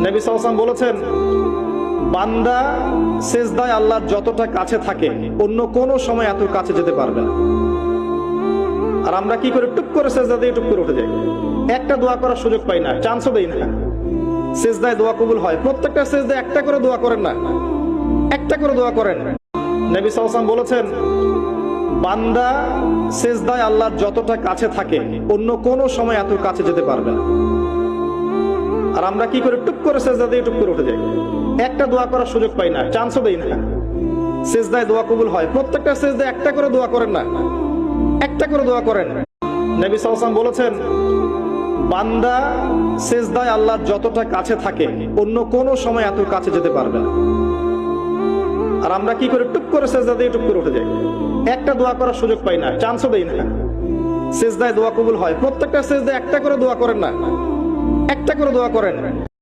নবী সাল্লাল্লাহু আলাইহি ওয়াসাল্লাম বলেছেন, বান্দা সিজদায় আল্লাহর যতটা কাছে থাকে অন্য কোনো সময় এত কাছে যেতে পারবে না। আর আমরা কি করে টুক করে সিজদা দিয়ে টুক করে উঠে যাই, একটা দোয়া করার সুযোগ পাই না, চান্সও দেই না। সিজদায় দোয়া কবুল হয়, প্রত্যেকটা সিজদায় একটা করে দোয়া করেন না, একটা করে দোয়া করেন। নবী সাল্লাল্লাহু আলাইহি ওয়াসাল্লাম বলেছেন, বান্দা সিজদায় আল্লাহর যতটা কাছে থাকে অন্য কোনো সময় এত কাছে যেতে পারবে না। আর আমরা কি করে টুক করে সিজদা দিয়ে টুক করে উঠে যাই, একটা দোয়া করার সুযোগ পাই না, চান্সও দেই না। সিজদায় দোয়া কবুল হয়, প্রত্যেকটা সিজদায় একটা করে দোয়া করেন না, একটা করে দোয়া করেন। নবী সাল্লাল্লাহু আলাইহি ওয়াসাল্লাম বলেছেন, বান্দা সিজদায় আল্লাহর যতটা কাছে থাকে অন্য কোনো সময় এত কাছে যেতে পারবে না। আর আমরা কি করে টুক করে সিজদা দিয়ে টুক করে উঠে যাই, একটা দোয়া করার সুযোগ পাই না, চান্সও দেই না। সিজদায় দোয়া কবুল হয়, প্রত্যেকটা সিজদায় একটা করে দোয়া করেন না, একটা করে দোয়া করেন।